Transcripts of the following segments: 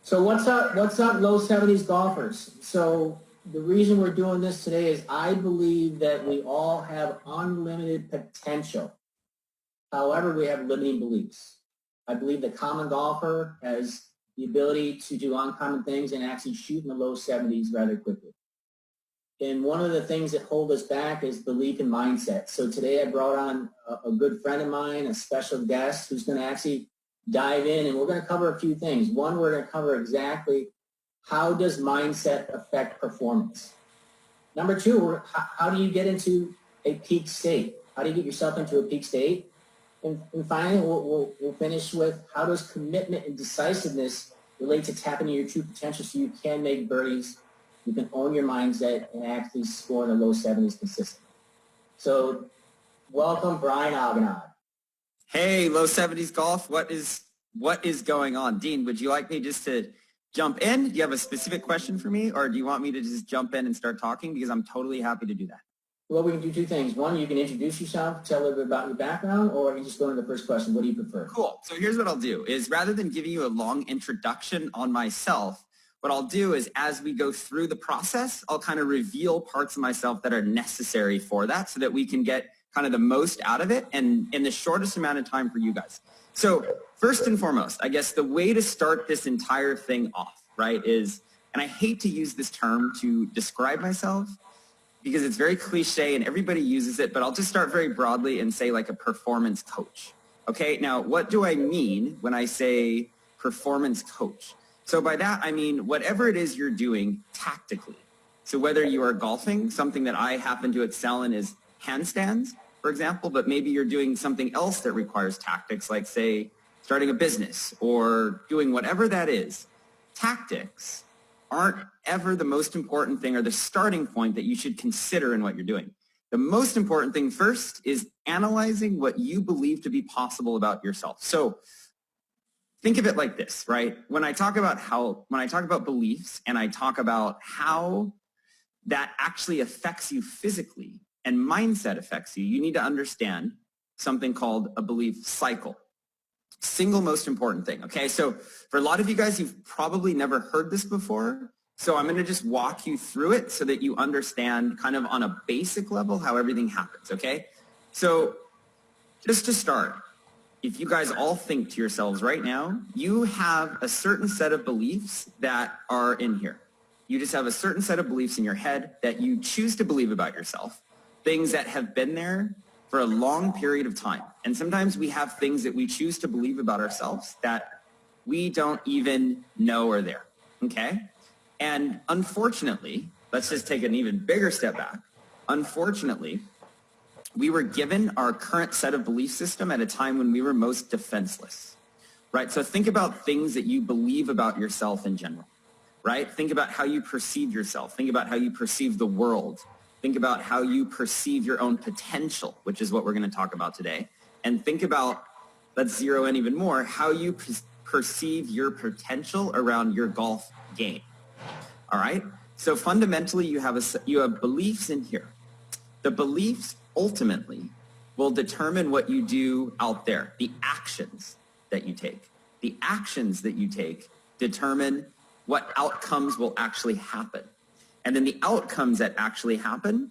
So what's up? What's up, low 70s golfers? So the reason we're doing this today is I believe that we all have unlimited potential. However, we have limiting beliefs. I believe the common golfer has the ability to do uncommon things and actually shoot in the low 70s rather quickly. And one of the things that hold us back is belief and mindset. So today I brought on a good friend of mine, a special guest who's going to actually dive in, and we're going to cover a few things. One, we're going to cover exactly how does mindset affect performance. Number two, how do you get into a peak state? How do you get yourself into a peak state? And finally, we'll finish with how does commitment and decisiveness relate to tapping into your true potential so you can make birdies, you can own your mindset, and actually score in the low 70s consistently. So welcome, Brian Arrogance. Hey, low 70s golf. What is going on? Dean, would you like me just to jump in? Do you have a specific question for me, or do you want me to just jump in and start talking? Because I'm totally happy to do that. Well, we can do two things. One, you can introduce yourself, tell a little bit about your background, or you can just go into the first question. What do you prefer? Cool. So here's what I'll do is rather than giving you a long introduction on myself, what I'll do is as we go through the process, I'll kind of reveal parts of myself that are necessary for that so that we can get kind of the most out of it and in the shortest amount of time for you guys. So first and foremost, I guess the way to start this entire thing off, right, is, and I hate to use this term to describe myself because it's very cliche and everybody uses it, but I'll just start very broadly and say like a performance coach. Okay, now what do I mean when I say performance coach? So by that, I mean whatever it is you're doing tactically. So whether you are golfing, something that I happen to excel in is handstands, for example, but maybe you're doing something else that requires tactics, like say starting a business or doing whatever that is. Tactics aren't ever the most important thing or the starting point that you should consider in what you're doing. The most important thing first is analyzing what you believe to be possible about yourself. So think of it like this, right? When I talk about beliefs and I talk about how that actually affects you physically and mindset affects you, you need to understand something called a belief cycle. Single most important thing, okay? So for a lot of you guys, you've probably never heard this before. So I'm going to just walk you through it so that you understand kind of on a basic level how everything happens, okay? So just to start, if you guys all think to yourselves right now, you have a certain set of beliefs that are in here. You just have a certain set of beliefs in your head that you choose to believe about yourself, things that have been there for a long period of time. And sometimes we have things that we choose to believe about ourselves that we don't even know are there, okay? And unfortunately, let's just take an even bigger step back. Unfortunately, we were given our current set of belief system at a time when we were most defenseless, right? So think about things that you believe about yourself in general, right? Think about how you perceive yourself. Think about how you perceive the world. Think about how you perceive your own potential, which is what we're going to talk about today. And think about, let's zero in even more, how you perceive your potential around your golf game. All right? So fundamentally, you have beliefs in here. The beliefs ultimately will determine what you do out there, the actions that you take. The actions that you take determine what outcomes will actually happen. And then the outcomes that actually happen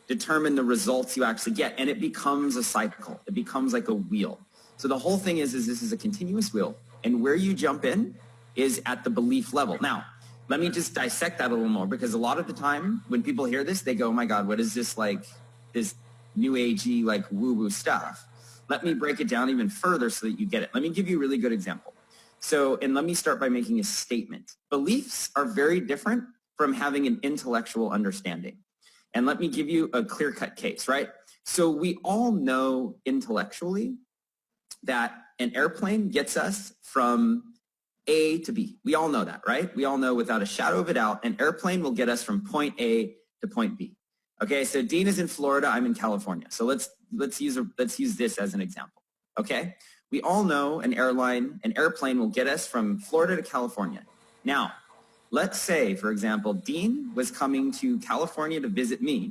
determine the results you actually get. And it becomes a cycle. It becomes like a wheel. So the whole thing is this is a continuous wheel. And where you jump in is at the belief level. Now, let me just dissect that a little more, because a lot of the time when people hear this, they go, oh my God, what is this, like this new agey, like woo-woo stuff? Let me break it down even further so that you get it. Let me give you a really good example. So, and let me start by making a statement. Beliefs are very different from having an intellectual understanding. And let me give you a clear-cut case, right? So we all know intellectually that an airplane gets us from A to B. We all know that, right? We all know without a shadow of a doubt, an airplane will get us from point A to point B. Okay, so Dean is in Florida, I'm in California. So let's use this as an example. Okay? We all know an airplane will get us from Florida to California. Now, let's say, for example, Dean was coming to California to visit me,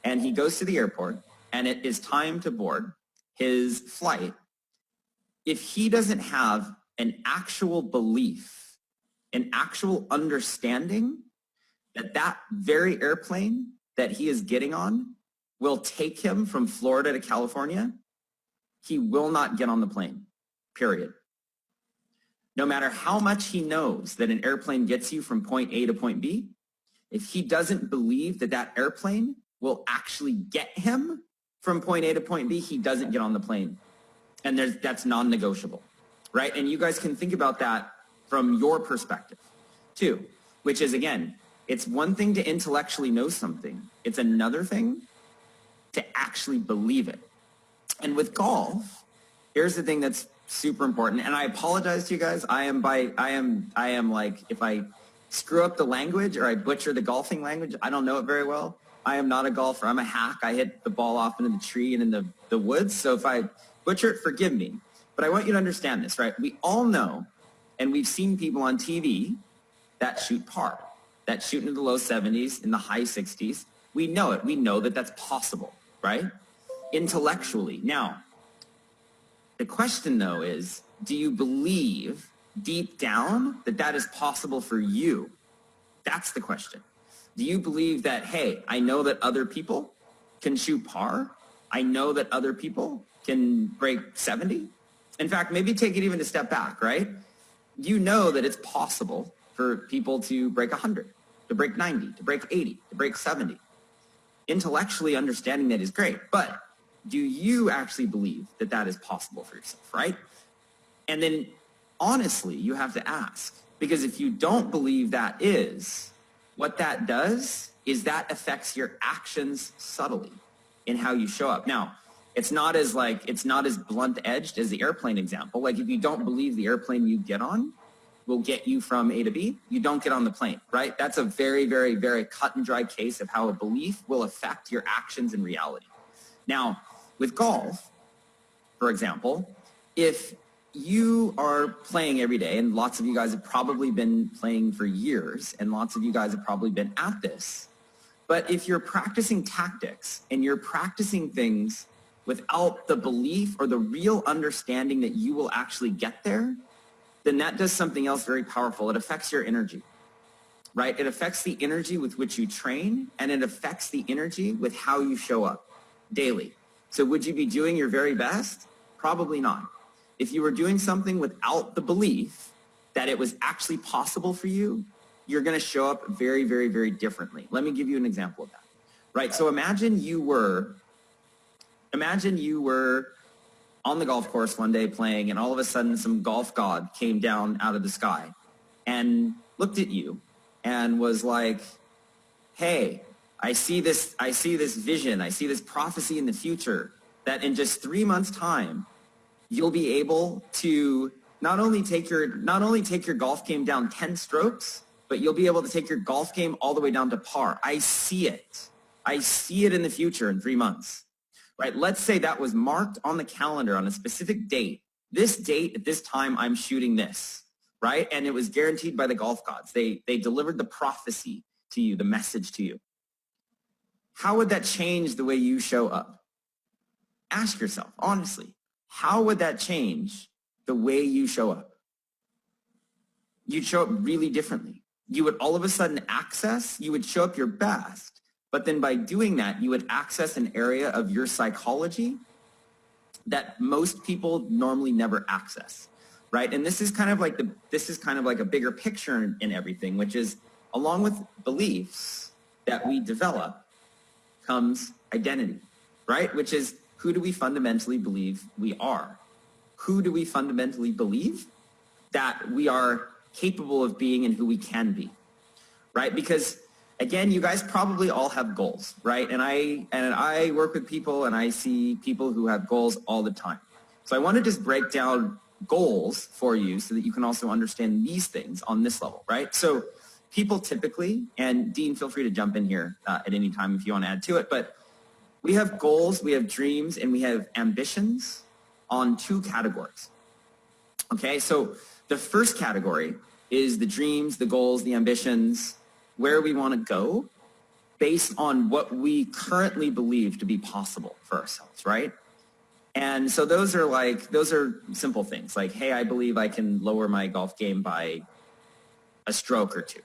and he goes to the airport, and it is time to board his flight. If he doesn't have an actual belief an actual understanding that that very airplane that he is getting on will take him from Florida to California, he will not get on the plane, period. No matter how much he knows that an airplane gets you from point A to point B, if he doesn't believe that that airplane will actually get him from point A to point B, he doesn't get on the plane. And that's non-negotiable, right? And you guys can think about that from your perspective too, which is, again, it's one thing to intellectually know something. It's another thing to actually believe it. And with golf, here's the thing that's super important. And I apologize to you guys. I am like, if I screw up the language or I butcher the golfing language, I don't know it very well. I am not a golfer. I'm a hack. I hit the ball off into the tree and in the woods. So if I butcher it, forgive me. But I want you to understand this, right? We all know, and we've seen people on TV that shoot par, that shoot into the low 70s, in the high 60s. We know it. We know that that's possible, right? Intellectually. Now, the question, though, is, do you believe deep down that that is possible for you? That's the question. Do you believe that, hey, I know that other people can shoot par? I know that other people can break 70? In fact, maybe take it even a step back, right? You know that it's possible for people to break 100, to break 90, to break 80, to break 70. Intellectually understanding that is great, but do you actually believe that that is possible for yourself, right? And then, honestly, you have to ask, because if you don't believe that is, what that does is that affects your actions subtly in how you show up. Now, it's not as blunt-edged as the airplane example. Like, if you don't believe the airplane you get on will get you from A to B, you don't get on the plane, right? That's a very, very, very cut and dry case of how a belief will affect your actions in reality. Now, with golf, for example, if you are playing every day, and lots of you guys have probably been playing for years, and lots of you guys have probably been at this, but if you're practicing tactics and you're practicing things without the belief or the real understanding that you will actually get there, then that does something else very powerful. It affects your energy, right? It affects the energy with which you train, and it affects the energy with how you show up daily. So would you be doing your very best? Probably not. If you were doing something without the belief that it was actually possible for you, you're going to show up very, very, very differently. Let me give you an example of that, right? So imagine you were on the golf course one day playing, and all of a sudden some golf god came down out of the sky and looked at you and was like, hey, I see this vision, I see this prophecy in the future that in just 3 months' time, you'll be able to not only take your golf game down 10 strokes, but you'll be able to take your golf game all the way down to par. I see it. I see it in the future in 3 months, right? Let's say that was marked on the calendar on a specific date. This date at this time, I'm shooting this, right? And it was guaranteed by the golf gods. They delivered the prophecy to you, the message to you. How would that change the way you show up? Ask yourself, honestly, how would that change the way you show up? You'd show up really differently. You would all of a sudden you would show up your best, but then by doing that, you would access an area of your psychology that most people normally never access, right? And this is kind of like a bigger picture in everything, which is, along with beliefs that we develop comes identity, right? Which is, who do we fundamentally believe we are? Who do we fundamentally believe that we are capable of being and who we can be, right? Because, again, you guys probably all have goals, right? And I work with people, and I see people who have goals all the time. So I want to just break down goals for you so that you can also understand these things on this level, right? So people typically, and Dean, feel free to jump in here at any time if you want to add to it, but we have goals, we have dreams, and we have ambitions on 2 categories. Okay, so the first category is the dreams, the goals, the ambitions, where we want to go based on what we currently believe to be possible for ourselves, right? And so those are simple things like, hey, I believe I can lower my golf game by a stroke or two,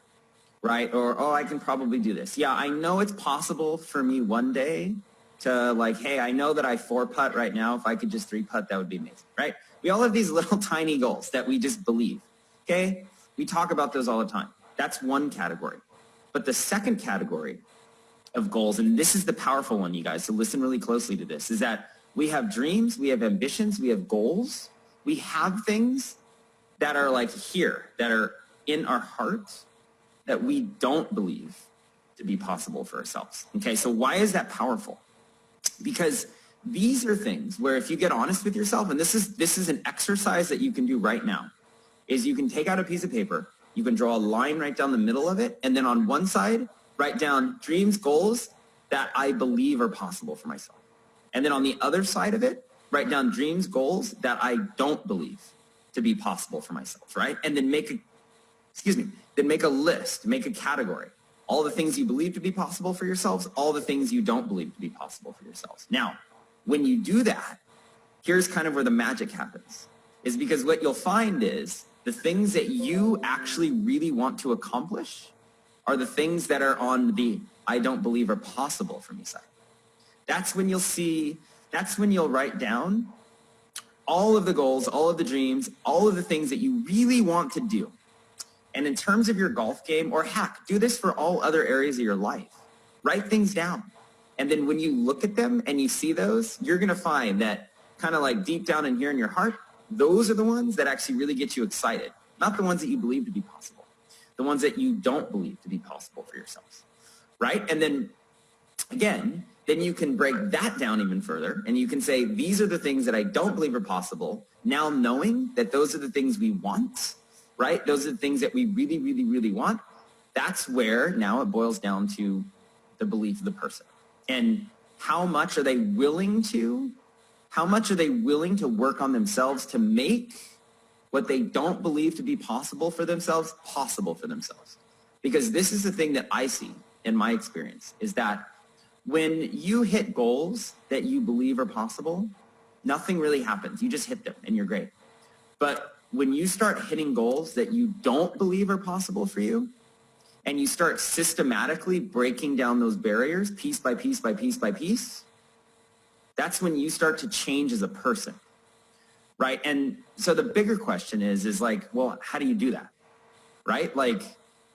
right? Or, oh, I can probably do this. Yeah, I know it's possible for me one day to like, hey, I know that I 4-putt right now. If I could just 3-putt, that would be amazing, right? We all have these little tiny goals that we just believe, okay? We talk about those all the time. That's one category. But the second category of goals, and this is the powerful one, you guys, so listen really closely to this, is that we have dreams, we have ambitions, we have goals, we have things that are like here, that are in our hearts that we don't believe to be possible for ourselves. Okay, so why is that powerful? Because these are things where if you get honest with yourself, and this is an exercise that you can do right now, is you can take out a piece of paper, you can draw a line right down the middle of it, and then on one side, write down dreams, goals that I believe are possible for myself. And then on the other side of it, write down dreams, goals that I don't believe to be possible for myself, right? And then make a list, make a category. All the things you believe to be possible for yourselves, all the things you don't believe to be possible for yourselves. Now, when you do that, here's kind of where the magic happens, is because what you'll find is the things that you actually really want to accomplish are the things that are on the I don't believe are possible for me side. That's when you'll write down all of the goals, all of the dreams, all of the things that you really want to do. And in terms of your golf game, or heck, do this for all other areas of your life. Write things down. And then when you look at them and you see those, you're going to find that kind of like deep down in here in your heart, those are the ones that actually really get you excited. Not the ones that you believe to be possible. The ones that you don't believe to be possible for yourselves. Right? And then, again, then you can break that down even further. And you can say, these are the things that I don't believe are possible. Now knowing that those are the things we want, right? Those are the things that we really, really, really want. That's where now it boils down to the belief of the person. And how much are they willing to work on themselves to make what they don't believe to be possible for themselves, possible for themselves? Because this is the thing that I see in my experience, is that when you hit goals that you believe are possible, nothing really happens. You just hit them and you're great. But when you start hitting goals that you don't believe are possible for you, and you start systematically breaking down those barriers piece by piece by piece by piece, that's when you start to change as a person, right? And so the bigger question is like, well, how do you do that, right? Like,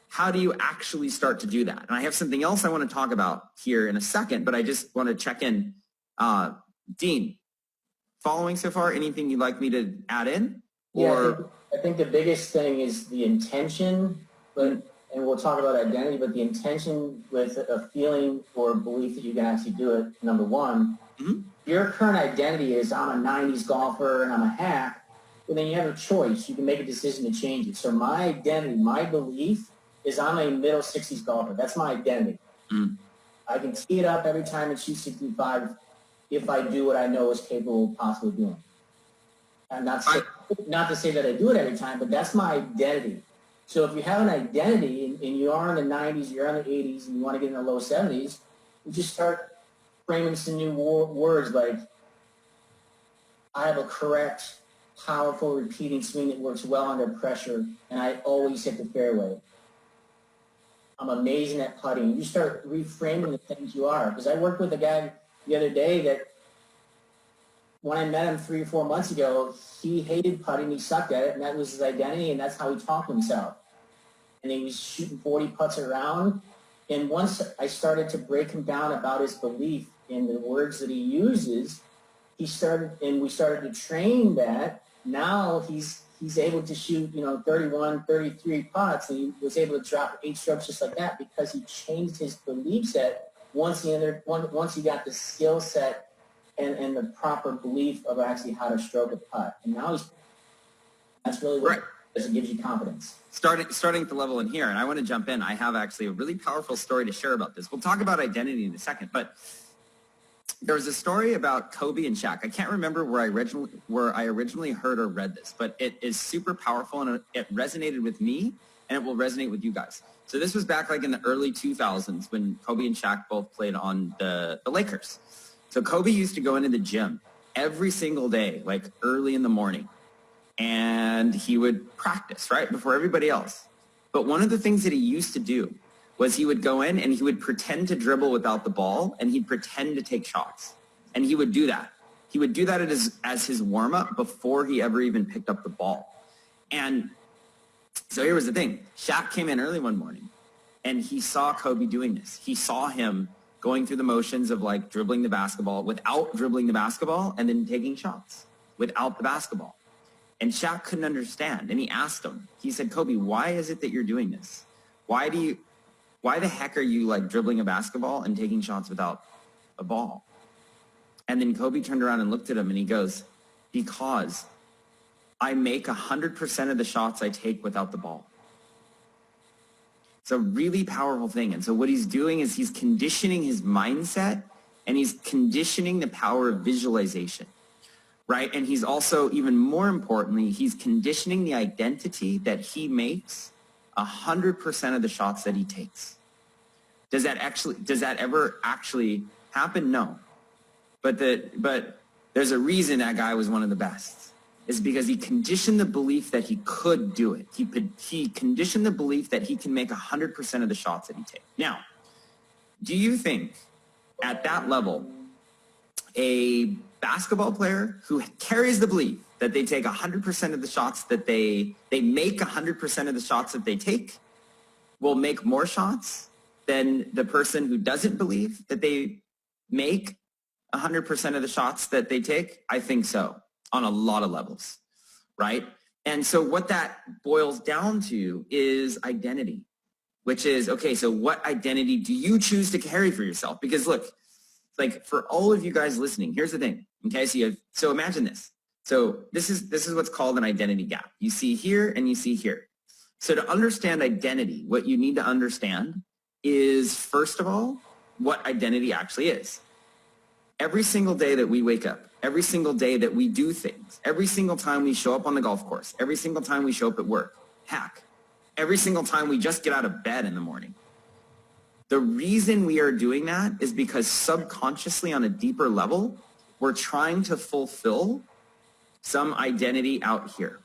how do you actually start to do that? And I have something else I want to talk about here in a second, but I just want to check in. Dean, following so far, anything you'd like me to add in? Yeah, I think the biggest thing is the intention, and we'll talk about identity, but the intention with a feeling or belief that you can actually do it, number one. Mm-hmm. Your current identity is I'm a 90s golfer and I'm a hack, well, then you have a choice. You can make a decision to change it. So my identity, my belief is I'm a middle 60s golfer. That's my identity. Mm-hmm. I can tee it up every time and shoot 65 if I do what I know is capable of possibly doing. I'm not to say that I do it every time, but that's my identity. So if you have an identity and you are in the 90s, you're in the 80s, and you want to get in the low 70s, you just start framing some new words like, I have a correct, powerful, repeating swing that works well under pressure, and I always hit the fairway. I'm amazing at putting. You start reframing the things you are. Because I worked with a guy the other day that when I met him 3 or 4 months ago, he hated putting, he sucked at it, and that was his identity, and that's how he talked to himself. And he was shooting 40 putts around, and once I started to break him down about his belief in the words that he uses, we started to train that. Now he's able to shoot, 31, 33 putts, and he was able to drop 8 strokes just like that because he changed his belief set once he got the skill set and the proper belief of actually how to stroke a putt. And now that's really what it gives you confidence. Starting at the level in here, and I want to jump in. I have actually a really powerful story to share about this. We'll talk about identity in a second, but there was a story about Kobe and Shaq. I can't remember where I originally heard or read this, but it is super powerful, and it resonated with me, and it will resonate with you guys. So this was back like in the early 2000s when Kobe and Shaq both played on the Lakers. So Kobe used to go into the gym every single day, like early in the morning, and he would practice right before everybody else. But one of the things that he used to do was he would go in and he would pretend to dribble without the ball, and he'd pretend to take shots. And he would do that. He would do that as his warm-up before he ever even picked up the ball. And so here was the thing. Shaq came in early one morning, and he saw Kobe doing this. He saw him going through the motions of like dribbling the basketball without dribbling the basketball and then taking shots without the basketball. And Shaq couldn't understand. And he asked him, he said, Kobe, why is it that you're doing this? Why the heck are you like dribbling a basketball and taking shots without a ball? And then Kobe turned around and looked at him and he goes, because I make 100% of the shots I take without the ball. It's a really powerful thing. And so what he's doing is he's conditioning his mindset, and he's conditioning the power of visualization, right? And he's also, even more importantly, he's conditioning the identity that he makes 100% of the shots that he takes. Does that ever actually happen? No. But there's a reason that guy was one of the best. Is because he conditioned the belief that he could do it. He conditioned the belief that he can make 100% of the shots that he takes. Now, do you think at that level, a basketball player who carries the belief that they take 100% of the shots that they make 100% of the shots that they take will make more shots than the person who doesn't believe that they make 100% of the shots that they take? I think so. On a lot of levels, right? And so what that boils down to is identity, which is, okay, so what identity do you choose to carry for yourself? Because look, like for all of you guys listening, here's the thing, okay? So imagine this. So this is what's called an identity gap. You see here and you see here. So to understand identity, what you need to understand is, first of all, what identity actually is. Every single day that we wake up, every single day that we do things, every single time we show up on the golf course, every single time we show up at work, heck, every single time we just get out of bed in the morning. The reason we are doing that is because subconsciously on a deeper level, we're trying to fulfill some identity out here,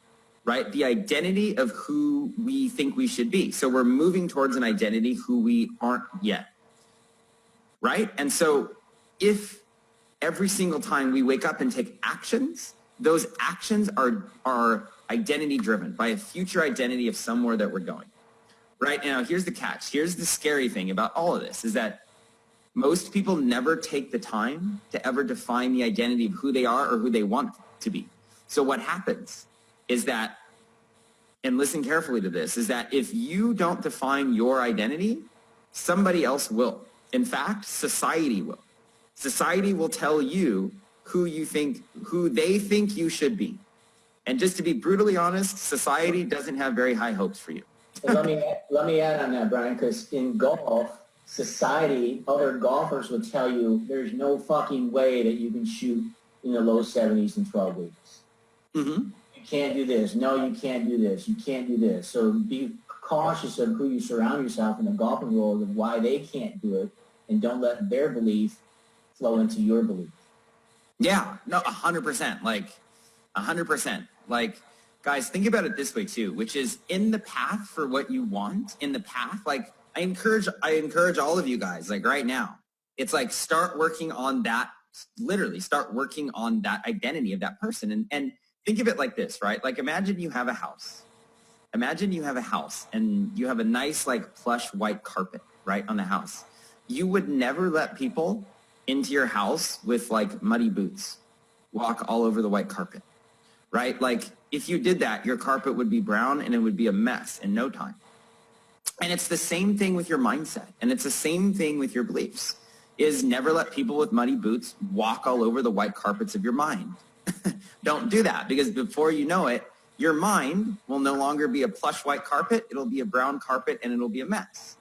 right? The identity of who we think we should be. So we're moving towards an identity who we aren't yet, right? And so if every single time we wake up and take actions, those actions are identity driven by a future identity of somewhere that we're going. Right? Now, here's the catch. Here's the scary thing about all of this is that most people never take the time to ever define the identity of who they are or who they want to be. So what happens is that, and listen carefully to this, is that if you don't define your identity, somebody else will. In fact, society will. Society will tell you who they think you should be. And just to be brutally honest, society doesn't have very high hopes for you. let me add on that, Brian, because in golf, society, other golfers would tell you there's no fucking way that you can shoot in the low 70s in 12 weeks. Mm-hmm. You can't do this. No, you can't do this. You can't do this. So be cautious of who you surround yourself in the golfing world and why they can't do it, and don't let their belief flow into your belief. Yeah, no, 100%. Like 100%. Like, guys, think about it this way too, which is in the path for what you want, in the path, like I encourage all of you guys, like right now, it's like start working on that, literally start working on that identity of that person. And think of it like this, right? Like imagine you have a house. Imagine you have a house and you have a nice like plush white carpet, right, on the house. You would never let people into your house with like muddy boots, walk all over the white carpet, right? Like if you did that, your carpet would be brown and it would be a mess in no time. And it's the same thing with your mindset. And it's the same thing with your beliefs, is never let people with muddy boots walk all over the white carpets of your mind. Don't do that, because before you know it, your mind will no longer be a plush white carpet. It'll be a brown carpet and it'll be a mess,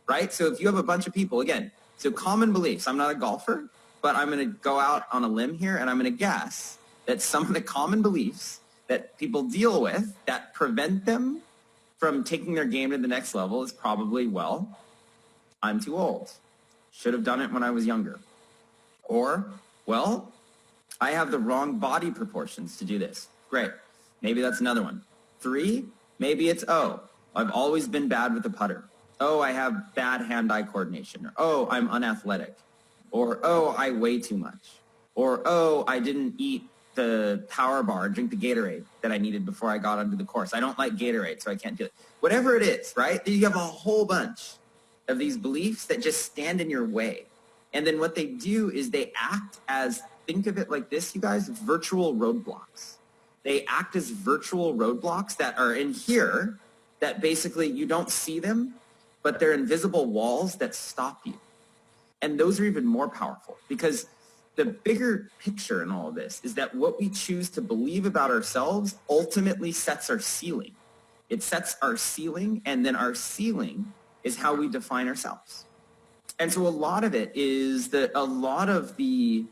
right? So if you have a bunch of people, again, so common beliefs, I'm not a golfer, but I'm going to go out on a limb here and I'm going to guess that some of the common beliefs that people deal with that prevent them from taking their game to the next level is probably, well, I'm too old. Should have done it when I was younger. Or, well, I have the wrong body proportions to do this. Great. Maybe that's another one. 3, maybe it's, oh, I've always been bad with the putter. Oh, I have bad hand-eye coordination. Or, oh, I'm unathletic. Or, oh, I weigh too much. Or, oh, I didn't eat the power bar, drink the Gatorade that I needed before I got onto the course. I don't like Gatorade, so I can't do it. Whatever it is, right? You have a whole bunch of these beliefs that just stand in your way. And then what they do is they act as, think of it like this, you guys, virtual roadblocks. They act as virtual roadblocks that are in here that basically you don't see them, but they're invisible walls that stop you. And those are even more powerful because the bigger picture in all of this is that what we choose to believe about ourselves ultimately sets our ceiling. It sets our ceiling, and then our ceiling is how we define ourselves. And so a lot of it is that a lot of the,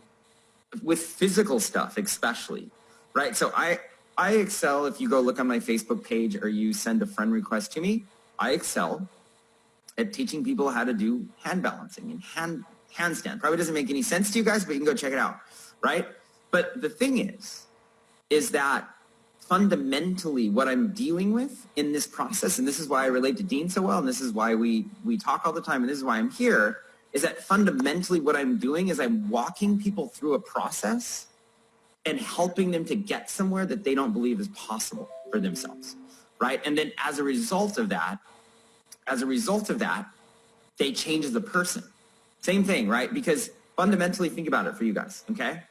with physical stuff especially, right? So I excel, if you go look on my Facebook page or you send a friend request to me, I excel at teaching people how to do hand balancing and handstand. Probably doesn't make any sense to you guys, but you can go check it out, right? But the thing is that fundamentally what I'm dealing with in this process, and this is why I relate to Dean so well, and this is why we talk all the time, and this is why I'm here, is that fundamentally what I'm doing is I'm walking people through a process and helping them to get somewhere that they don't believe is possible for themselves, right? And then as a result of that, they change as a person. Same thing, right? Because fundamentally, think about it for you guys, okay?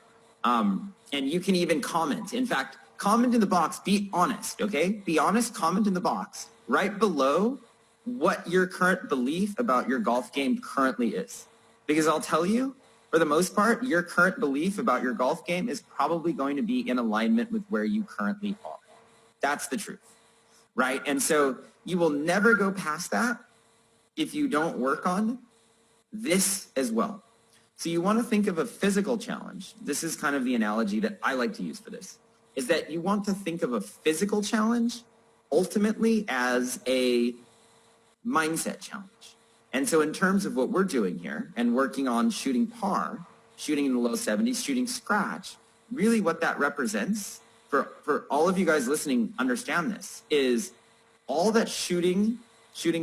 And you can even comment. In fact, comment in the box, be honest, okay? Be honest, comment in the box right below what your current belief about your golf game currently is. Because I'll tell you, for the most part, your current belief about your golf game is probably going to be in alignment with where you currently are. That's the truth, right? And so you will never go past that if you don't work on this as well. So you want to think of a physical challenge. This is kind of the analogy that I like to use for this, is that you want to think of a physical challenge ultimately as a mindset challenge. And so in terms of what we're doing here and working on shooting par, shooting in the low 70s, shooting scratch, really what that represents, for all of you guys listening, understand this, is all that shooting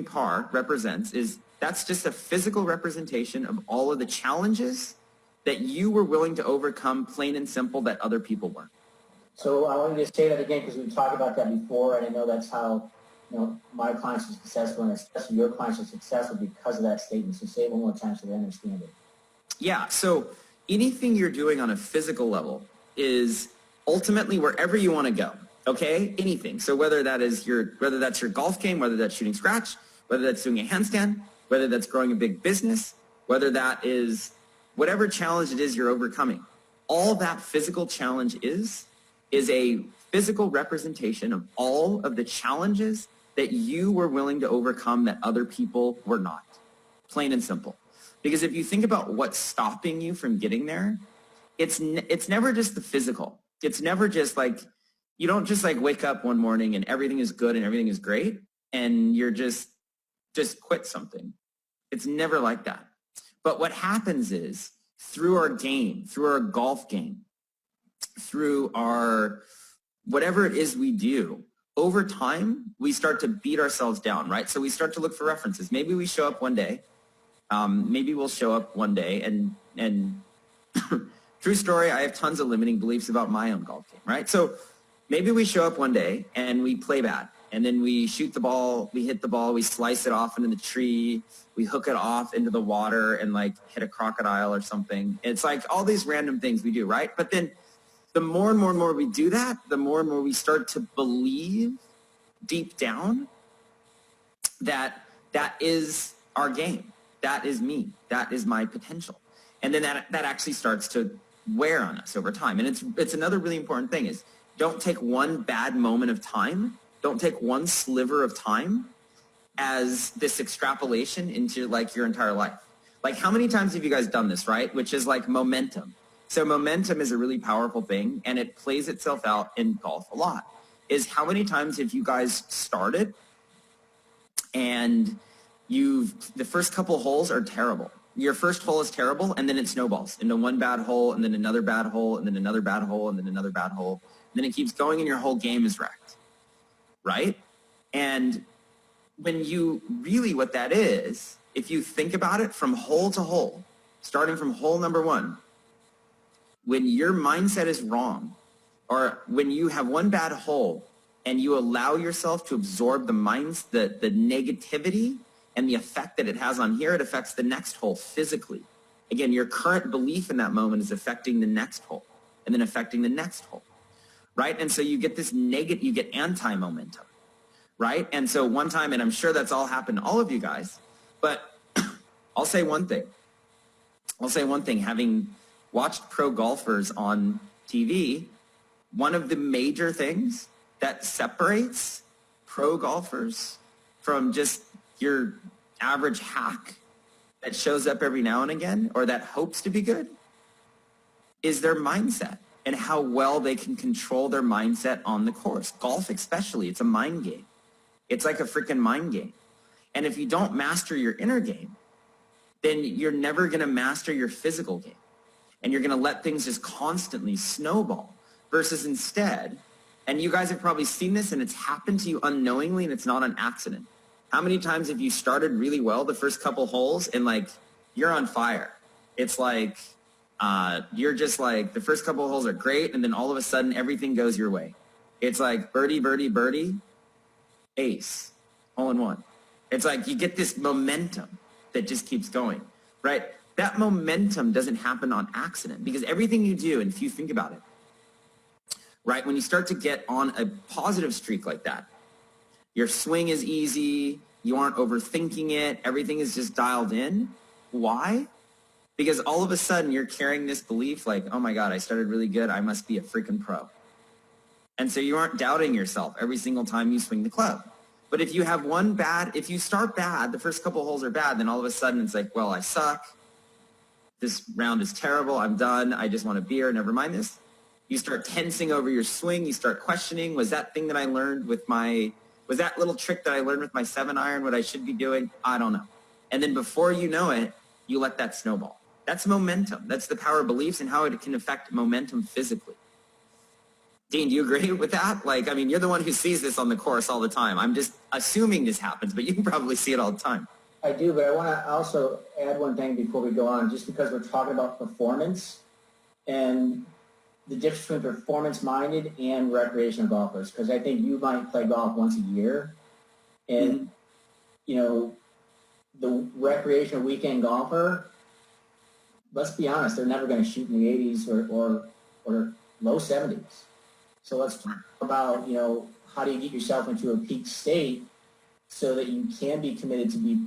par represents is that's just a physical representation of all of the challenges that you were willing to overcome, plain and simple, that other people weren't. So I want you to say that again because we've talked about that before, and I know that's how my clients are successful, and especially your clients are successful because of that statement. So say it one more time so they understand it. Yeah, so anything you're doing on a physical level is ultimately wherever you want to go, okay? Anything. So whether that's your golf game, whether that's shooting scratch, whether that's doing a handstand, whether that's growing a big business, whether that is whatever challenge it is you're overcoming, all that physical challenge is a physical representation of all of the challenges that you were willing to overcome that other people were not. Plain and simple. Because if you think about what's stopping you from getting there, it's never just the physical. It's never just like, you don't just like wake up one morning and everything is good and everything is great and you're just quit something. It's never like that. But what happens is through our game, through our golf game, through our whatever it is we do, over time, we start to beat ourselves down, right? So we start to look for references. Maybe we show up one day. Maybe we'll show up one day and true story, I have tons of limiting beliefs about my own golf game, right? So maybe we show up one day and we play bad. And then we shoot the ball, we hit the ball, we slice it off into the tree, we hook it off into the water and like hit a crocodile or something. It's like all these random things we do, right? But then the more and more we do that, the more and more we start to believe deep down that is our game. That is me. That is my potential. And then that actually starts to wear on us over time. And it's another really important thing is don't take one bad moment of time. Don't take one sliver of time as this extrapolation into like your entire life. Like how many times have you guys done this, right? Which is like momentum. So momentum is a really powerful thing and it plays itself out in golf a lot. Is how many times have you guys started and the first couple holes are terrible. Your first hole is terrible and then it snowballs into one bad hole and then another bad hole and then another bad hole and then another bad hole. And then it keeps going and your whole game is wrecked, right? And when you really, what that is, if you think about it from hole to hole, starting from hole number one, when your mindset is wrong, or when you have one bad hole and you allow yourself to absorb the negativity and the effect that it has on here, it affects the next hole physically. Again, your current belief in that moment is affecting the next hole and then affecting the next hole, right? And so you get this negative, you get anti-momentum, right? And so one time, and I'm sure that's all happened to all of you guys, but I'll say one thing. Having watched pro golfers on TV, one of the major things that separates pro golfers from just your average hack that shows up every now and again or that hopes to be good is their mindset and how well they can control their mindset on the course. Golf especially, it's a mind game. It's like a freaking mind game. And if you don't master your inner game, then you're never going to master your physical game. And you're going to let things just constantly snowball versus instead, and you guys have probably seen this and it's happened to you unknowingly and it's not an accident. How many times have you started really well the first couple holes and like you're on fire? It's like you're just like the first couple holes are great and then all of a sudden everything goes your way. It's like birdie, birdie, birdie, ace, hole in one. It's like you get this momentum that just keeps going, right? That momentum doesn't happen on accident because everything you do, and if you think about it, right, when you start to get on a positive streak like that, your swing is easy, you aren't overthinking it, everything is just dialed in. Why? Because all of a sudden you're carrying this belief like, oh my God, I started really good, I must be a freaking pro. And so you aren't doubting yourself every single time you swing the club. But if you have if you start bad, the first couple holes are bad, then all of a sudden it's like, well, I suck. This round is terrible. I'm done. I just want a beer. Never mind this. You start tensing over your swing. You start questioning, was that thing that I learned was that little trick that I learned with my 7-iron what I should be doing? I don't know. And then before you know it, you let that snowball. That's momentum. That's the power of beliefs and how it can affect momentum physically. Dean, do you agree with that? Like, I mean, you're the one who sees this on the course all the time. I'm just assuming this happens, but you can probably see it all the time. I do, but I want to also add one thing before we go on, just because we're talking about performance and the difference between performance-minded and recreational golfers, because I think you might play golf once a year, and, you know, the recreational weekend golfer, let's be honest, they're never going to shoot in the 80s or low 70s. So let's talk about, you know, how do you get yourself into a peak state so that you can be committed to be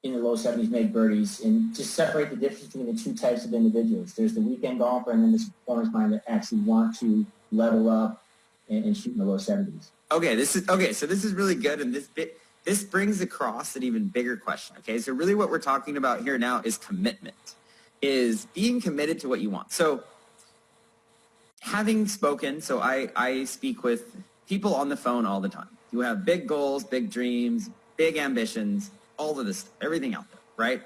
in the low 70s, make birdies, and just separate the difference between the two types of individuals. There's the weekend golfer and then this performance mind that actually want to level up and shoot in the low 70s. Okay, so this is really good, and this brings across an even bigger question. Okay, so really what we're talking about here now is commitment, is being committed to what you want. So having spoken, so I speak with people on the phone all the time who have big goals, big dreams, big ambitions, all of this stuff, everything out there, right?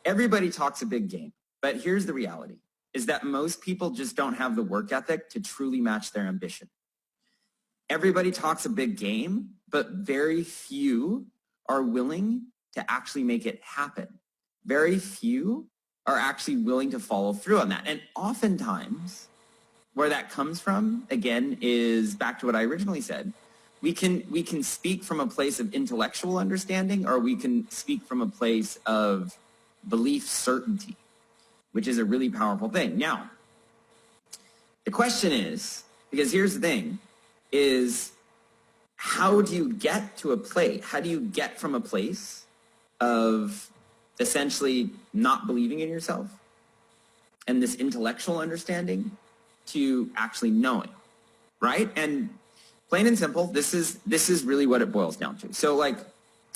Everybody talks a big game, but here's the reality, is that most people just don't have the work ethic to truly match their ambition. Everybody talks a big game, but very few are willing to actually make it happen. Very few are actually willing to follow through on that. And oftentimes, where that comes from, again, is back to what I originally said. We can speak from a place of intellectual understanding, or we can speak from a place of belief certainty, which is a really powerful thing. Now, the question is, because here's the thing, is how do you get to a place? How do you get from a place of essentially not believing in yourself and this intellectual understanding to actually knowing, right? And plain and simple, this is really what it boils down to. So like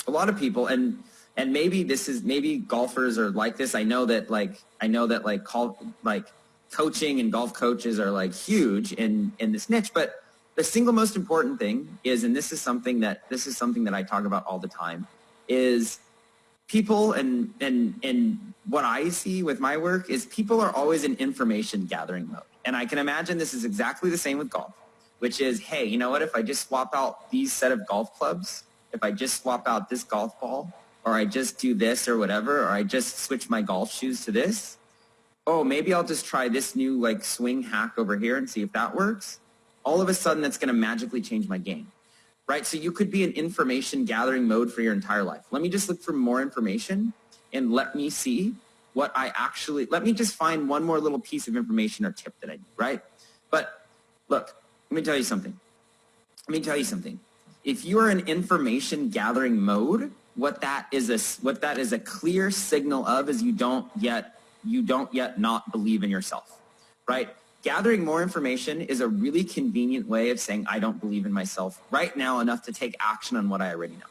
a lot of people, and maybe golfers are like this. I know that coaching and golf coaches are like huge in this niche, but the single most important thing is, and this is something that I talk about all the time, is people and what I see with my work is people are always in information gathering mode. And I can imagine this is exactly the same with golf, which is, hey, you know what, if I just swap out these set of golf clubs if I just swap out this golf ball, or I just do this or whatever, or I just switch my golf shoes to this, oh, maybe I'll just try this new like swing hack over here and see if that works. All of a sudden, that's going to magically change my game, right? So you could be in information gathering mode for your entire life. Let me just look for more information and let me see what let me just find one more little piece of information or tip that I need, right? But look, let me tell you something. If you are in information gathering mode, what that is a clear signal of is you don't yet not believe in yourself, right? Gathering more information is a really convenient way of saying, I don't believe in myself right now enough to take action on what I already know.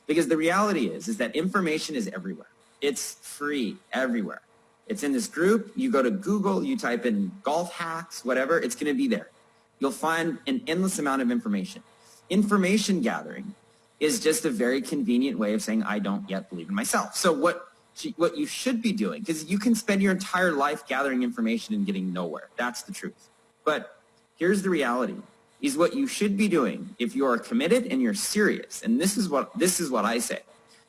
Because the reality is that information is everywhere. It's free everywhere. It's in this group. You go to Google, you type in golf hacks, whatever, it's going to be there. You'll find an endless amount of information. Information gathering is just a very convenient way of saying, I don't yet believe in myself. So what you should be doing, because you can spend your entire life gathering information and getting nowhere. That's the truth. But here's the reality, is what you should be doing if you are committed and you're serious. And this is what I say.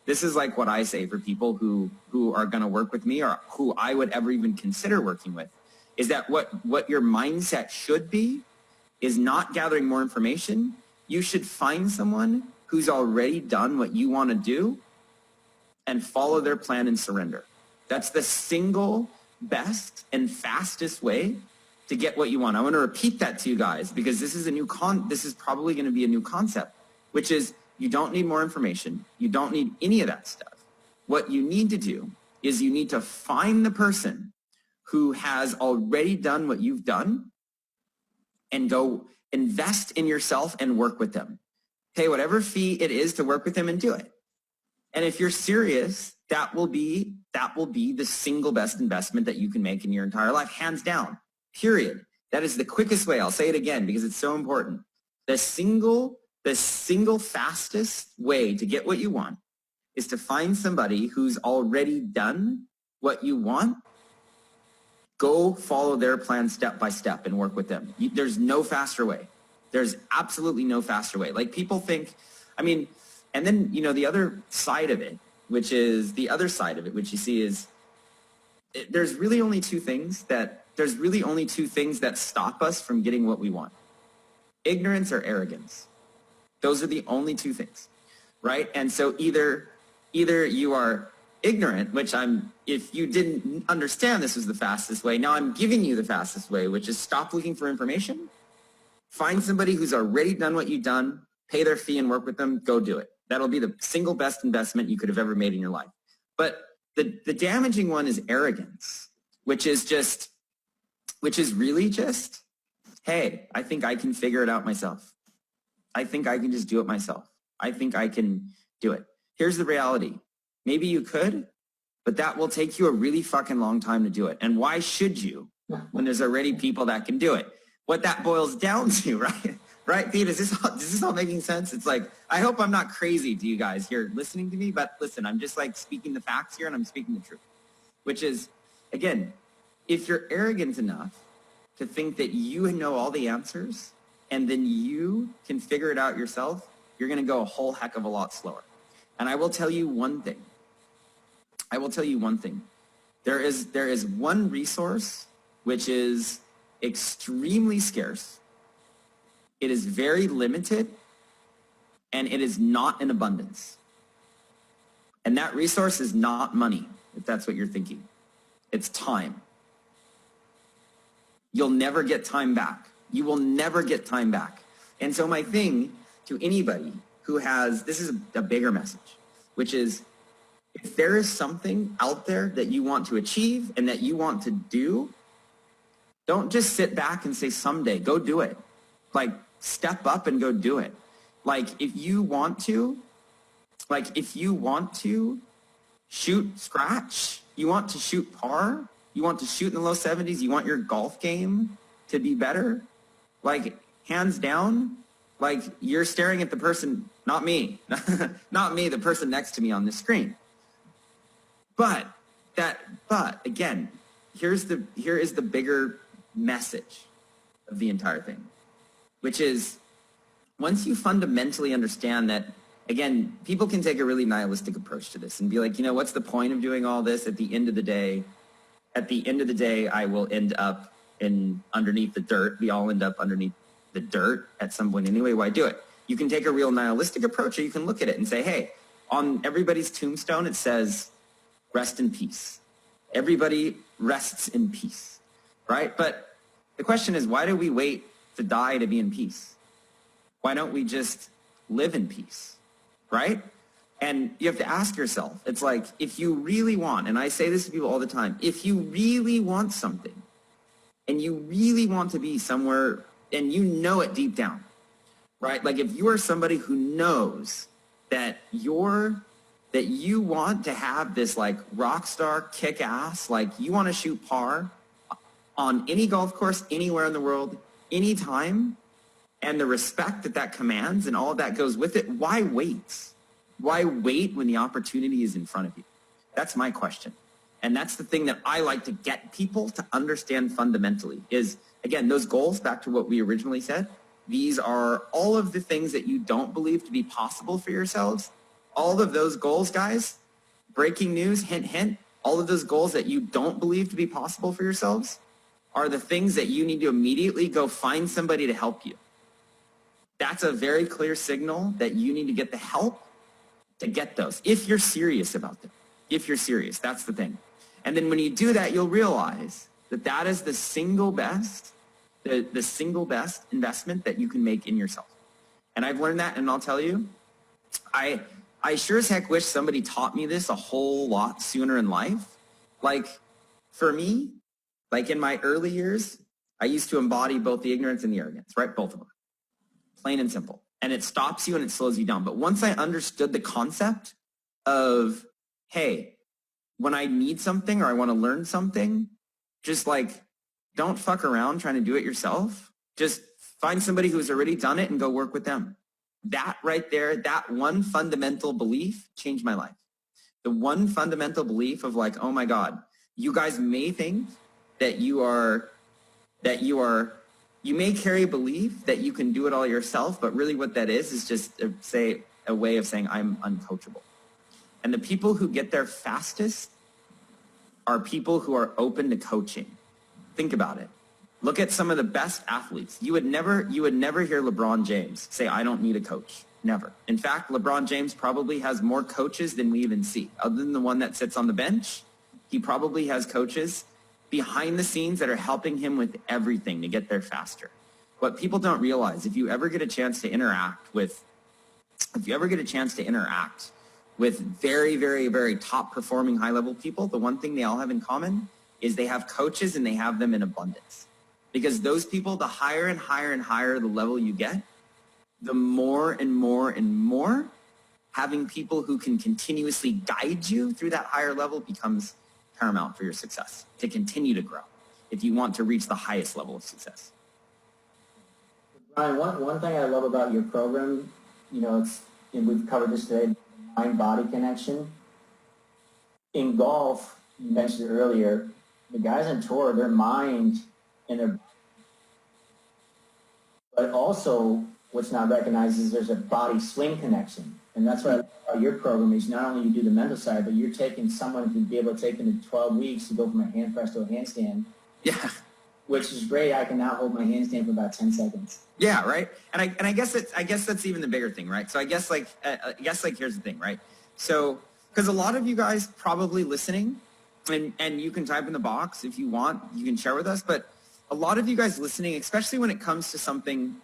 This is like what I say for people who are going to work with me or who I would ever even consider working with, is that what your mindset should be is not gathering more information. You should find someone who's already done what you want to do and follow their plan and surrender. That's the single best and fastest way to get what you want. I want to repeat that to you guys because this is this is probably going to be a new concept, which is you don't need more information. You don't need any of that stuff. What you need to do is you need to find the person who has already done what you've done and go invest in yourself and work with them. Pay whatever fee it is to work with them and do it. And if you're serious, that will be the single best investment that you can make in your entire life, hands down, period. That is the quickest way. I'll say it again because it's so important. The single fastest way to get what you want is to find somebody who's already done what you want. Go follow their plan step by step and work with them. There's no faster way. There's absolutely no faster way. Like people think, and then, the other side of it, which you see is there's really only two things that stop us from getting what we want. Ignorance or arrogance. Those are the only two things, right? And so either you are ignorant, which if you didn't understand this was the fastest way, now I'm giving you the fastest way, which is stop looking for information, find somebody who's already done what you've done, pay their fee and work with them, go do it. That'll be the single best investment you could have ever made in your life. But the damaging one is arrogance, which is really just, hey, I think I can figure it out myself. I think I can just do it myself. I think I can do it. Here's the reality. Maybe you could, but that will take you a really fucking long time to do it. And why should you when there's already people that can do it? What that boils down to, right? Right, Pete, is this all making sense? It's like, I hope I'm not crazy to you guys here listening to me, but listen, I'm just like speaking the facts here and I'm speaking the truth, which is, again, if you're arrogant enough to think that you know all the answers and then you can figure it out yourself, you're going to go a whole heck of a lot slower. And I will tell you one thing. There is one resource which is extremely scarce. It is very limited, and it is not in abundance. And that resource is not money, if that's what you're thinking. It's time. You'll never get time back. You will never get time back. And so my thing to anybody who this is a bigger message, which is if there is something out there that you want to achieve and that you want to do, don't just sit back and say someday, go do it. Like, step up and go do it. Like, if you want to shoot scratch, you want to shoot par, you want to shoot in the low 70s, you want your golf game to be better, like, hands down, like, you're staring at the person, not me, the person next to me on the screen. But again, here is the bigger message of the entire thing, which is once you fundamentally understand that again, people can take a really nihilistic approach to this and be like, what's the point of doing all this? At the end of the day, I will end up underneath the dirt. We all end up underneath the dirt at some point anyway. Why do it? You can take a real nihilistic approach, or you can look at it and say, hey, on everybody's tombstone, it says, rest in peace. Everybody rests in peace, right? But the question is, why do we wait to die to be in peace? Why don't we just live in peace, right? And you have to ask yourself, it's like, if you really want, and I say this to people all the time, if you really want something, and you really want to be somewhere, and you know it deep down, right? Like if you are somebody who knows that you want to have this like rock star kick ass, like you want to shoot par on any golf course, anywhere in the world, anytime, and the respect that commands and all of that goes with it, why wait? Why wait when the opportunity is in front of you? That's my question. And that's the thing that I like to get people to understand fundamentally is, again, those goals, back to what we originally said, these are all of the things that you don't believe to be possible for yourselves. All of those goals, guys, breaking news, hint, hint, all of those goals that you don't believe to be possible for yourselves are the things that you need to immediately go find somebody to help you. That's a very clear signal that you need to get the help to get those, if you're serious about them. If you're serious, that's the thing. And then when you do that, you'll realize that that is the single best investment that you can make in yourself. And I've learned that, and I'll tell you, I sure as heck wish somebody taught me this a whole lot sooner in life. Like, for me, like in my early years, I used to embody both the ignorance and the arrogance, right? Both of them. Plain and simple. And it stops you and it slows you down. But once I understood the concept of, hey, when I need something or I want to learn something, just like, don't fuck around trying to do it yourself. Just find somebody who's already done it and go work with them. That right there, that one fundamental belief changed my life. The one fundamental belief of like, oh my God, you guys may think that you may carry a belief that you can do it all yourself, but really what that is just a way of saying I'm uncoachable. And the people who get there fastest are people who are open to coaching. Think about it. Look at some of the best athletes. You would never hear LeBron James say, I don't need a coach. Never. In fact, LeBron James probably has more coaches than we even see. Other than the one that sits on the bench, he probably has coaches behind the scenes that are helping him with everything to get there faster. What people don't realize, if you ever get a chance to interact with very, very, very top performing high level people, the one thing they all have in common is they have coaches and they have them in abundance. Because those people, the higher and higher and higher the level you get, the more and more and more having people who can continuously guide you through that higher level becomes paramount for your success, to continue to grow if you want to reach the highest level of success. Brian, one thing I love about your program, and we've covered this today, mind-body connection. In golf, you mentioned it earlier, the guys on tour, their mind and their, but also what's not recognized is there's a body swing connection. And that's why your program is not only you do the mental side, but you're taking someone who can be able to take them in 12 weeks to go from a hand press to a handstand. Yeah. Which is great. I can now hold my handstand for about 10 seconds. Yeah, right. And I guess that's even the bigger thing, right? So I guess here's the thing, right? So because a lot of you guys probably listening, and you can type in the box if you want, you can share with us, but a lot of you guys listening, especially when it comes to something,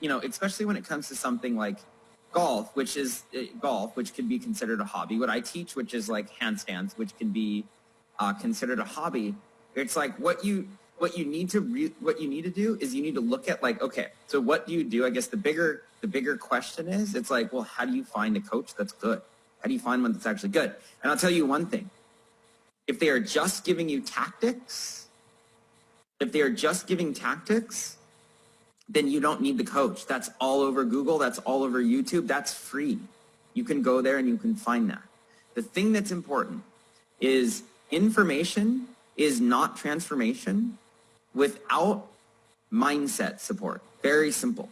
like golf, which can be considered a hobby. What I teach, which is like handstands, which can be considered a hobby. It's like what you need to do is you need to look at like, okay, so what do you do? I guess the bigger question is, it's like, well, how do you find a coach that's good? How do you find one that's actually good? And I'll tell you one thing. If they are just giving you tactics, then you don't need the coach. That's all over Google. That's all over YouTube. That's free. You can go there and you can find that. The thing that's important is information is not transformation without mindset support. Very simple.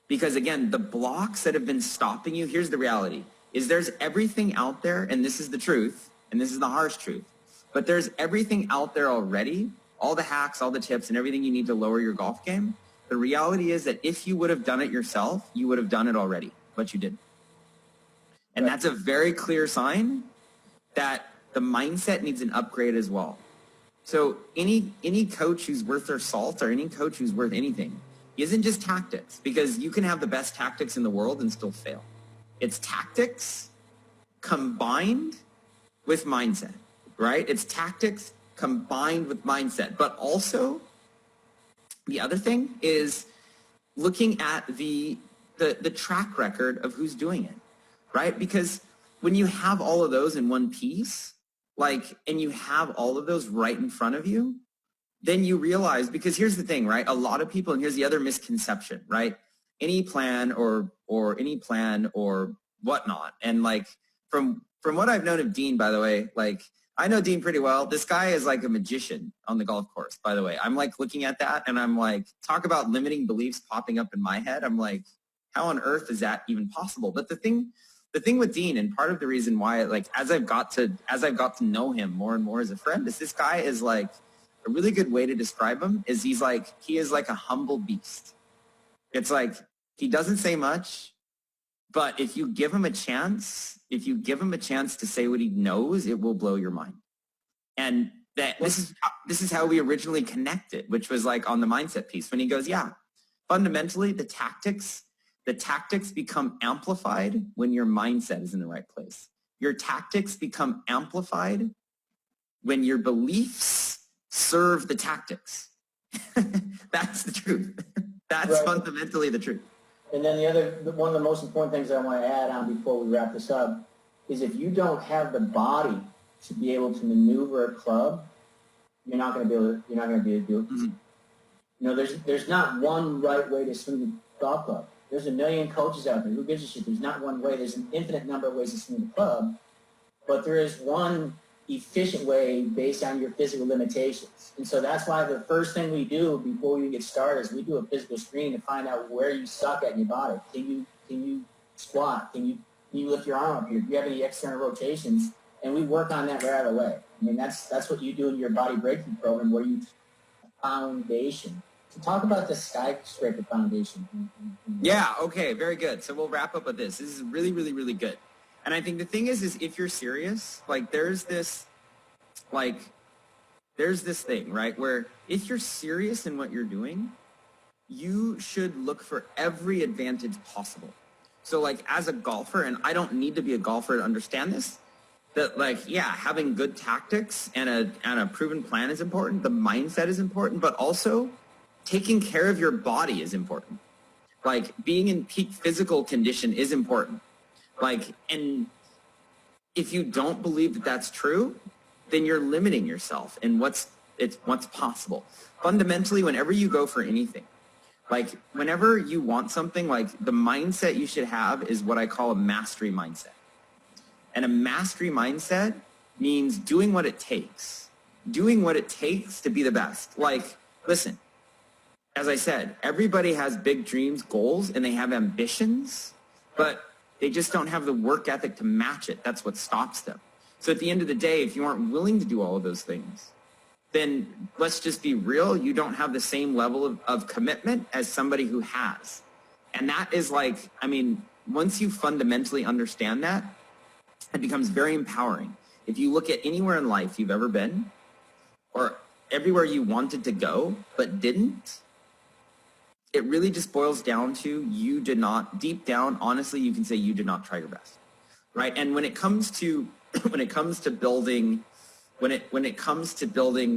Because again, the blocks that have been stopping you, here's the reality. is there's everything out there, and this is the truth, and this is the harsh truth, but there's everything out there already, all the hacks, all the tips, and everything you need to lower your golf game. The reality is that if you would have done it yourself, you would have done it already, but you didn't. And that's a very clear sign that the mindset needs an upgrade as well. So any coach who's worth their salt, or any coach who's worth anything, isn't just tactics, because you can have the best tactics in the world and still fail. It's tactics combined with mindset, right? It's tactics combined with mindset. But also, the other thing is looking at the track record of who's doing it, right? Because when you have all of those in one piece, and you have all of those right in front of you, then you realize, because here's the thing, right? A lot of people, and here's the other misconception, right? Any plan or whatnot. And from what I've known of Dean, by the way, I know Dean pretty well. This guy is like a magician on the golf course, by the way. I'm looking at that and I'm talk about limiting beliefs popping up in my head. I'm like, how on earth is that even possible? But the thing with Dean, and part of the reason why, as I've got to know him more and more as a friend, is this guy is a really good way to describe him is he is like a humble beast. It's he doesn't say much, but if you give him a chance to say what he knows, it will blow your mind. And this is how we originally connected, which was on the mindset piece, when he goes, yeah, fundamentally the tactics become amplified when your mindset is in the right place. Your tactics become amplified when your beliefs serve the tactics. That's the truth. That's right. Fundamentally the truth. And then one of the most important things I want to add on before we wrap this up is, if you don't have the body to be able to maneuver a club, you're not going to be able to do it. Mm-hmm. There's not one right way to swing the golf club. There's a million coaches out there. Who gives a shit? There's not one way. There's an infinite number of ways to swing the club, but there is one efficient way based on your physical limitations. And so that's why the first thing we do before we get started is we do a physical screening to find out where you suck at in your body. Can you squat? Can you lift your arm up here? Do you have any external rotations? And we work on that right away. I mean, that's what you do in your body breakthrough program, where you foundation. So talk about the Skyscraper Foundation. Yeah, okay, very good. So we'll wrap up with this. This is really, really, really good. And I think the thing is if you're serious, there's this thing, right, where if you're serious in what you're doing, you should look for every advantage possible. So as a golfer, and I don't need to be a golfer to understand this, that having good tactics and a proven plan is important. The mindset is important, but also taking care of your body is important. Being in peak physical condition is important. And if you don't believe that that's true, then you're limiting yourself in what's possible. Fundamentally, whenever you go for anything, whenever you want something, the mindset you should have is what I call a mastery mindset. And a mastery mindset means doing what it takes to be the best. Listen, as I said, everybody has big dreams, goals, and they have ambitions, but they just don't have the work ethic to match it. That's what stops them. So at the end of the day, if you aren't willing to do all of those things, then let's just be real. You don't have the same level of commitment as somebody who has. And that is once you fundamentally understand that, it becomes very empowering. If you look at anywhere in life you've ever been, or everywhere you wanted to go but didn't, it really just boils down to you did not, deep down, honestly, you can say you did not try your best, right? And when it comes to building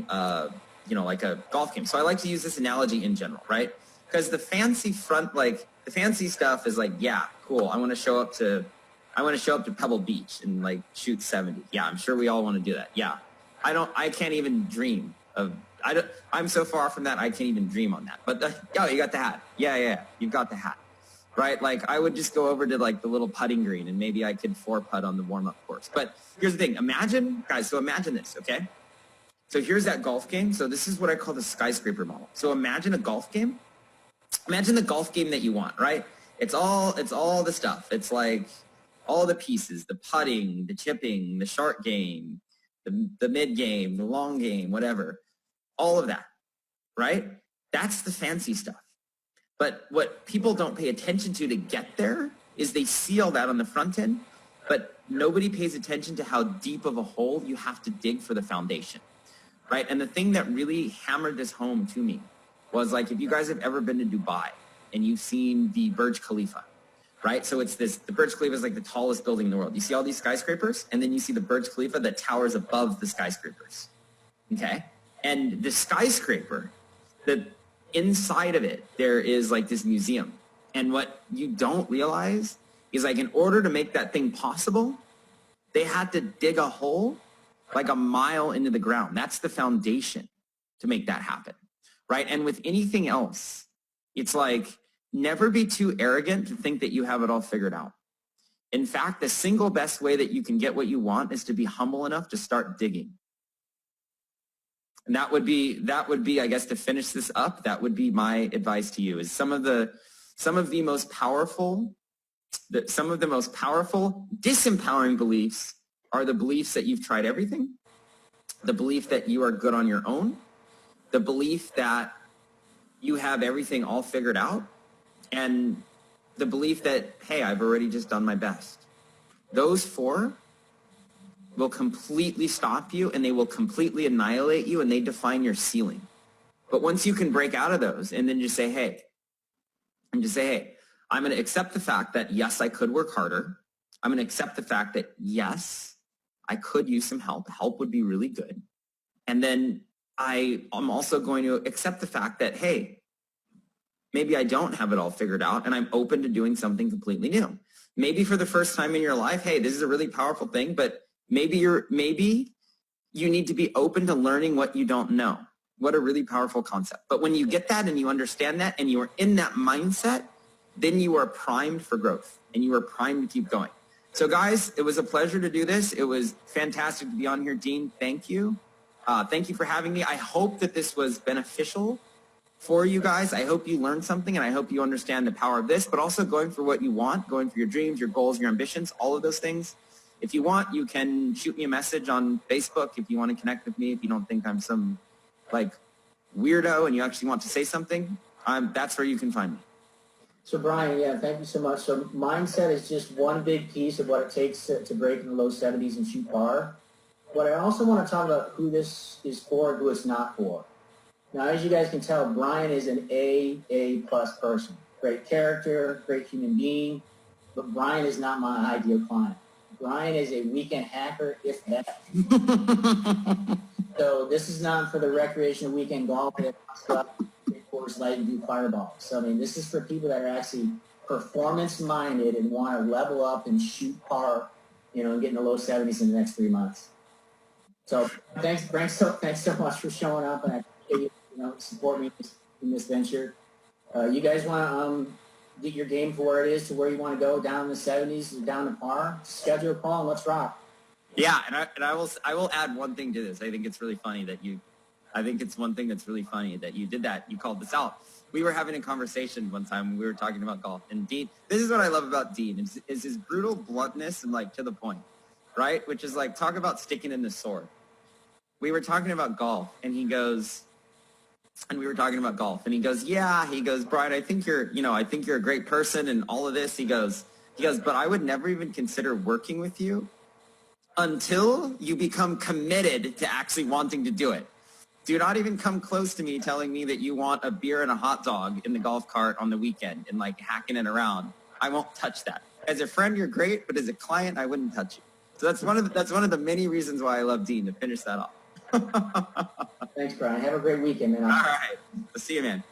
a golf game. So I like to use this analogy in general, right? Because the fancy stuff is yeah, cool. I want to show up to Pebble Beach and shoot 70. Yeah, I'm sure we all want to do that. Yeah, I can't even dream of. I'm so far from that, I can't even dream on that. But you got the hat. Yeah, you've got the hat, right? I would just go over to the little putting green and maybe I could 4-putt on the warm-up course. But here's the thing. Imagine this, okay? So here's that golf game. So this is what I call the Skyscraper Model. So imagine a golf game. Imagine the golf game that you want, right? It's all the stuff. It's all the pieces, the putting, the chipping, the short game, the mid game, the long game, whatever, all of that, right? That's the fancy stuff. But what people don't pay attention to get there is they see all that on the front end, but nobody pays attention to how deep of a hole you have to dig for the foundation, right? And the thing that really hammered this home to me was, like, if you guys have ever been to Dubai and you've seen the Burj Khalifa, right? So it's the Burj Khalifa is like the tallest building in the world. You see all these skyscrapers, and then you see the Burj Khalifa that towers above the skyscrapers, okay? And the skyscraper, the inside of it, there is like this museum. And what you don't realize is, like, in order to make that thing possible, they had to dig a hole like a mile into the ground. That's the foundation to make that happen, right? And with anything else, it's like, never be too arrogant to think that you have it all figured out. In fact, the single best way that you can get what you want is to be humble enough to start digging. And that would be, I guess, to finish this up, that would be my advice to you, is some of the most powerful, disempowering beliefs are the beliefs that you've tried everything, the belief that you are good on your own, the belief that you have everything all figured out, and the belief that, hey, I've already just done my best. Those four will completely stop you, and they will completely annihilate you, and they define your ceiling. But once you can break out of those and then just say, hey, I'm going to accept the fact that, yes, I could work harder. I'm going to accept the fact that, yes, I could use some help. Help would be really good. And then I'm also going to accept the fact that, hey, maybe I don't have it all figured out, and I'm open to doing something completely new. Maybe for the first time in your life, hey, this is a really powerful thing, but maybe you need to be open to learning what you don't know. What a really powerful concept. But when you get that and you understand that and you are in that mindset, then you are primed for growth and you are primed to keep going. So guys, it was a pleasure to do this. It was fantastic to be on here. Dean, thank you. Thank you for having me. I hope that this was beneficial for you guys. I hope you learned something, and I hope you understand the power of this, but also going for what you want, going for your dreams, your goals, your ambitions, all of those things. If you want, you can shoot me a message on Facebook if you want to connect with me, if you don't think I'm some, like, weirdo and you actually want to say something. That's where you can find me. So Brian, yeah, thank you so much. So mindset is just one big piece of what it takes to break in the low 70s and shoot par. But I also want to talk about who this is for and who it's not for. Now, as you guys can tell, Brian is an A+ person. Great character, great human being, but Brian is not my ideal client. Brian is a weekend hacker, if that. So this is not for the recreational weekend golf that course light and do fireballs. So I mean, this is for people that are actually performance minded and want to level up and shoot par, and get in the low 70s in the next 3 months. So thanks so much for showing up, and I appreciate you, support me in this venture. You guys want to get your game for where it is, to where you want to go, down in the 70s or down to par? Schedule a call and let's rock. Yeah, and I will add one thing to this. I think it's really funny that you did that. You called this out. We were having a conversation one time when we were talking about golf, and Dean, this is what I love about Dean, is his brutal bluntness and, like, to the point, right? Which is like, talk about sticking in the sword. We were talking about golf, and he goes, yeah, Brian, I think you're a great person and all of this. He goes, but I would never even consider working with you until you become committed to actually wanting to do it. Do not even come close to me telling me that you want a beer and a hot dog in the golf cart on the weekend and, like, hacking it around. I won't touch that. As a friend, you're great, but as a client, I wouldn't touch you. So that's one of the many reasons why I love Dean, to finish that off. Thanks, Brian. Have a great weekend, man. All right. I'll see you, man.